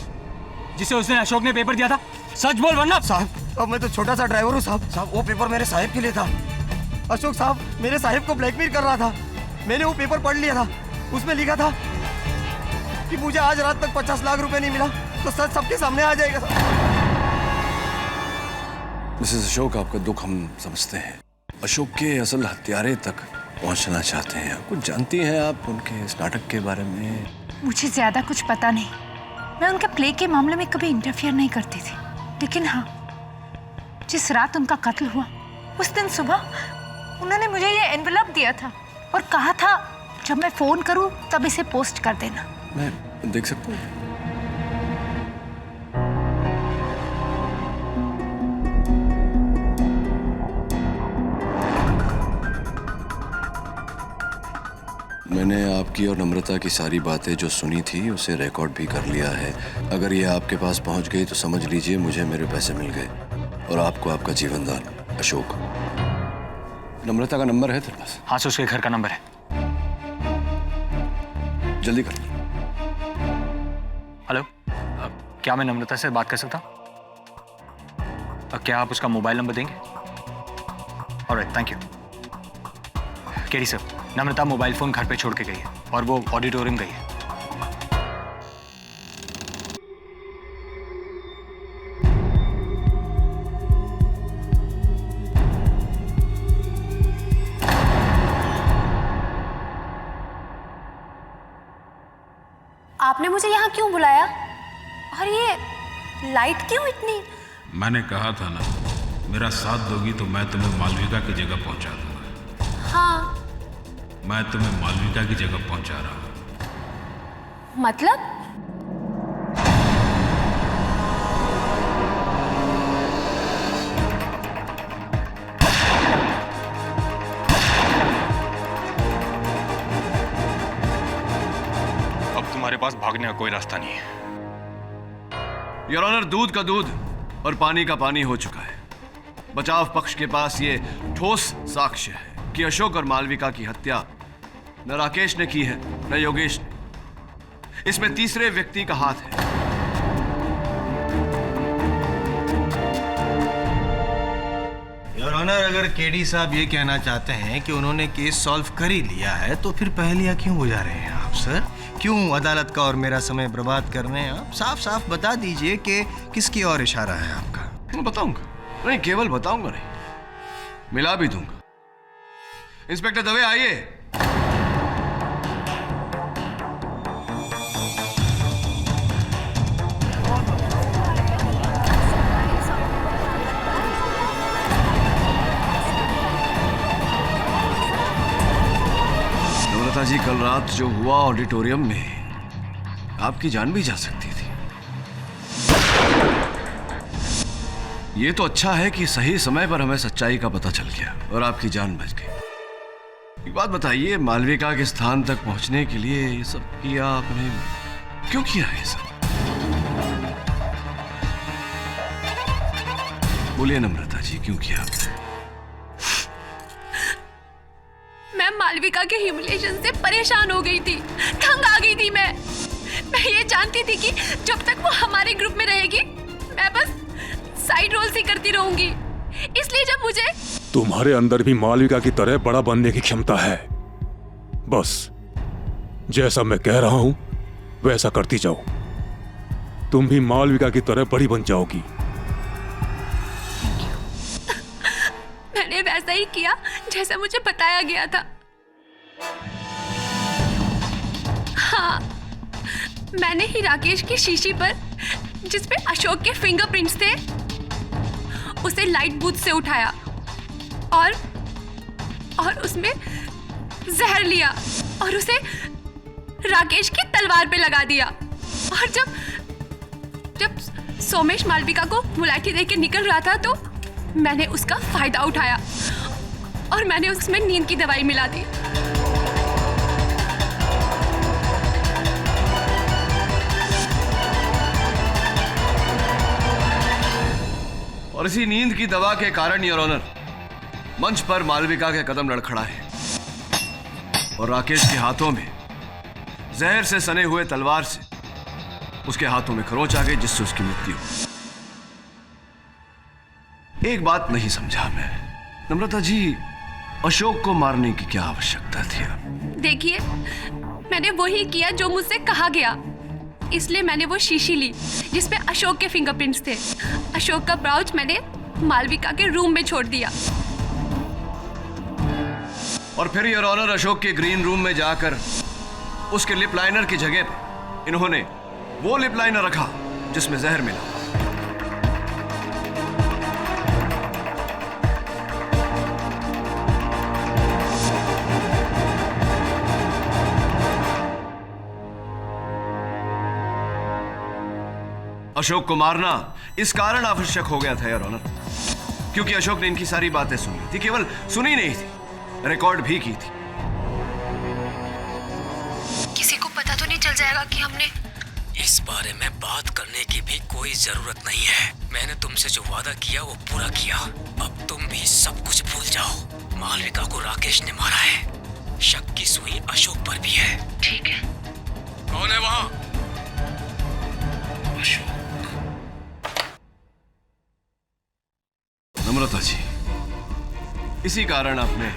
जिसे उस दिन अशोक ने पेपर दिया था? सच बोल वरना। साहब अब मैं तो छोटा सा ड्राइवर हूँ साहब। साहब वो पेपर मेरे साहिब के लिए था। अशोक साहब मेरे साहिब को ब्लैकमेल कर रहा था। मैंने वो पेपर पढ़ लिया था, उसमें लिखा था कि मुझे आज रात तक 50 लाख रुपए नहीं मिला तो सच सबके सामने आ जाएगा। मिसेस अशोक, आपका दुख हम समझते हैं। अशोक के असल हत्यारे तक पहुंचना चाहते हैं। कुछ जानती हैं आप उनके इस नाटक के बारे में? मुझे ज्यादा कुछ पता नहीं। मैं उनके प्ले के मामले में कभी इंटरफियर नहीं करती थी, लेकिन हाँ, जिस रात उनका कत्ल हुआ उस दिन सुबह उन्होंने मुझे ये एनवेलप दिया था और कहा था जब मैं फोन करूं तब इसे पोस्ट कर देना। मैं देख सकता हूँ? मैंने आपकी और नम्रता की सारी बातें जो सुनी थी उसे रिकॉर्ड भी कर लिया है। अगर ये आपके पास पहुंच गई तो समझ लीजिए मुझे मेरे पैसे मिल गए और आपको आपका जीवन दान। अशोक, नम्रता का नंबर है तेरे पास? हाँ, उसके घर का नंबर है। जल्दी कर। हेलो, क्या मैं नम्रता से बात कर सकता हूँ? क्या आप उसका मोबाइल नंबर देंगे? Alright, thank you. KD sir, Namrata mobile phone घर पे छोड़ के गई है और वो ऑडिटोरियम गई है। आपने मुझे यहाँ क्यों बुलाया? और ये लाइट क्यों इतनी? मैंने कहा था ना, मेरा साथ दोगी तो मैं तुम्हें मालविका की जगह पहुंचा दूंगा। हाँ, मैं तुम्हें मालविका की जगह पहुंचा रहा हूं। मतलब? अब तुम्हारे पास भागने का कोई रास्ता नहीं है। योर ऑनर, दूध का दूध और पानी का पानी हो चुका है। बचाव पक्ष के पास ये ठोस साक्ष्य है कि अशोक और मालविका की हत्या न राकेश ने की है न योगेश ने। इसमें तीसरे व्यक्ति का हाथ है। योर ऑनर, अगर केडी साहब ये कहना चाहते हैं कि उन्होंने केस सॉल्व कर ही लिया है तो फिर पहेलियां क्यों बुझा रहे हैं आप सर? क्यों अदालत का और मेरा समय बर्बाद कर रहे हैं आप? साफ साफ बता दीजिए कि किसकी ओर इशारा है आपका। मैं बताऊंगा, नहीं केवल बताऊंगा नहीं, मिला भी दूंगा। इंस्पेक्टर दवे, आइए। नम्रता जी, कल रात जो हुआ ऑडिटोरियम में, आपकी जान भी जा सकती थी। ये तो अच्छा है कि सही समय पर हमें सच्चाई का पता चल गया और आपकी जान बच गई। एक बात बताइए, मालविका के स्थान तक पहुंचने के लिए ये सब किया आपने? क्यों किया ये सब? बोलिए नम्रता जी, क्यों किया आपने? मैं मालविका के ह्यूमिलिएशन से परेशान हो गई थी, तंग आ गई थी। मैं ये जानती थी कि जब तक वो हमारे ग्रुप में रहेगी मैं बस साइड रोल्स ही करती रहूंगी। इसलिए जब मुझे तुम्हारे अंदर भी मालविका की तरह बड़ा बनने की क्षमता है। बस जैसा मैं कह रहा हूं वैसा करती जाओ, तुम भी मालविका की तरह बड़ी बन जाओगी। मैंने वैसा ही किया जैसा मुझे बताया गया था। हाँ, मैंने ही राकेश की शीशी पर जिसपे अशोक के फिंगरप्रिंट्स थे उसे लाइट बूथ से उठाया और उसमें जहर लिया और उसे राकेश की तलवार पे लगा दिया। और जब सोमेश मालविका को मुलाठी देके निकल रहा था तो मैंने उसका फायदा उठाया और मैंने उसमें नींद की दवाई मिला दी। और इसी नींद की दवा के कारण योर ऑनर, मंच पर मालविका के कदम लड़खड़ाए और राकेश के हाथों में जहर से सने हुए तलवार से उसके हाथों में खरोंच आ गई जिससे उसकी मृत्यु हुई। एक बात नहीं समझा मैं, नम्रता जी, अशोक को मारने की क्या आवश्यकता थी? देखिए, मैंने वही किया जो मुझसे कहा गया, इसलिए मैंने वो शीशी ली जिसमें अशोक के फिंगरप्रिंट्स थे। अशोक का पाउच मैंने मालविका के रूम में छोड़ दिया। और फिर योर ऑनर, अशोक के ग्रीन रूम में जाकर उसके लिप लाइनर की जगह पर इन्होंने वो लिप लाइनर रखा जिसमें जहर मिला। अशोक को मारना इस कारण आवश्यक हो गया था योर ऑनर, क्योंकि अशोक ने इनकी सारी बातें सुनी थी, केवल सुनी नहीं थी, रिकॉर्ड भी की थी। किसी को पता तो नहीं चल जाएगा कि हमने इस बारे में बात करने की भी कोई जरूरत नहीं है। मैंने तुमसे जो वादा किया वो पूरा किया। अब तुम भी सब कुछ भूल जाओ। मालविका को राकेश ने मारा है, शक की सुई अशोक पर भी है। ठीक है। कौन है वहां? अशोक। नम्रता जी, इसी कारण आपने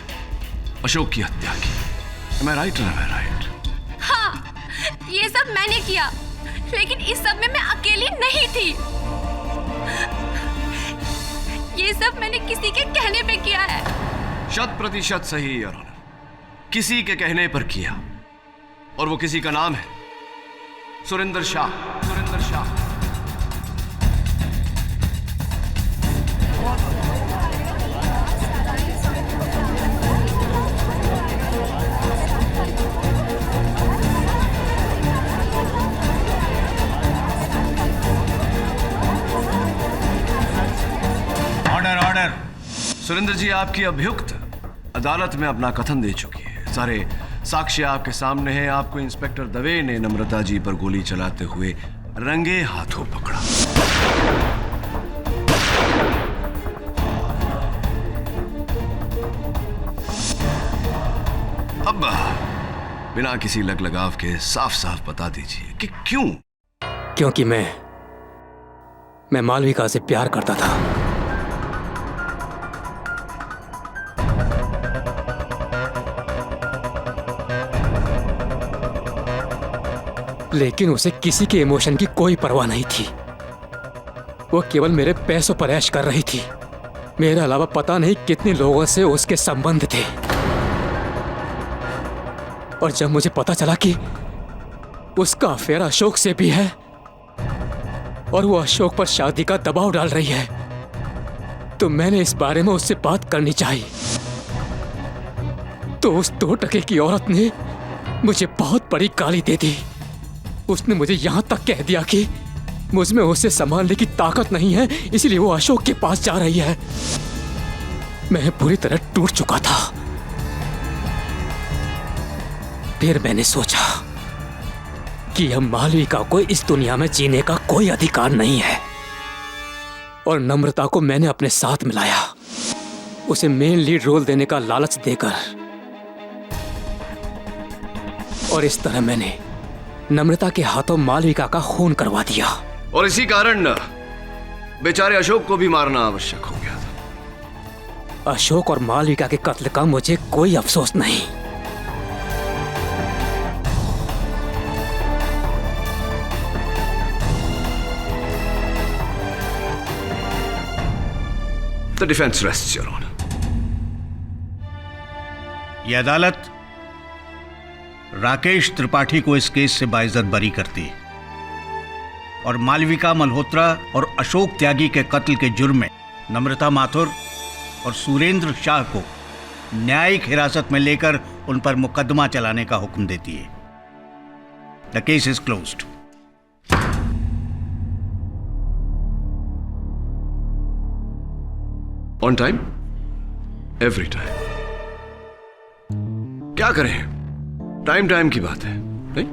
अशोक की हत्या की। Am I right or am I right? हाँ, ये सब मैंने किया, लेकिन इस सब में मैं अकेली नहीं थी। ये सब मैंने किसी के कहने पे किया है। 100% सही योर ऑनर, किसी के कहने पर किया, और वो किसी का नाम है सुरेंद्र शाह। सुरेंद्र शाह। सुरेंद्र जी, आपकी अभियुक्त अदालत में अपना कथन दे चुकी है। सारे साक्ष्य आपके सामने हैं। आपको इंस्पेक्टर दवे ने नम्रता जी पर गोली चलाते हुए रंगे हाथों पकड़ा। अब बिना किसी लगलगाव के साफ साफ बता दीजिए कि क्यों? क्योंकि मैं मालविका से प्यार करता था। लेकिन उसे किसी के इमोशन की कोई परवाह नहीं थी। वो केवल मेरे पैसों पर ऐश कर रही थी। मेरे अलावा पता नहीं कितने लोगों से उसके संबंध थे। और जब मुझे पता चला कि उसका अफेयर अशोक से भी है और वो अशोक पर शादी का दबाव डाल रही है, तो मैंने इस बारे में उससे बात करनी चाहिए। तो उस 2 टके की औरत ने मुझे बहुत बड़ी गाली दे दी। उसने मुझे यहां तक कह दिया कि मुझमें उसे संभालने की ताकत नहीं है, इसलिए वो अशोक के पास जा रही है। मैं पूरी तरह टूट चुका था। फिर मैंने सोचा कि अब मालविका को इस दुनिया में जीने का कोई अधिकार नहीं है, और नम्रता को मैंने अपने साथ मिलाया, उसे मेन लीड रोल देने का लालच देकर। और इस तरह मैंने नम्रता के हाथों मालविका का खून करवा दिया। और इसी कारण बेचारे अशोक को भी मारना आवश्यक हो गया था। अशोक और मालविका के कत्ल का मुझे कोई अफसोस नहीं। The defense rests, Your Honor. यह अदालत राकेश त्रिपाठी को इस केस से बाइज्जत बरी करती है और मालविका मल्होत्रा और अशोक त्यागी के कत्ल के जुर्म में नम्रता माथुर और सुरेंद्र शाह को न्यायिक हिरासत में लेकर उन पर मुकदमा चलाने का हुक्म देती है। The case is closed. On time, every time. क्या करें, टाइम टाइम की बात है, नहीं?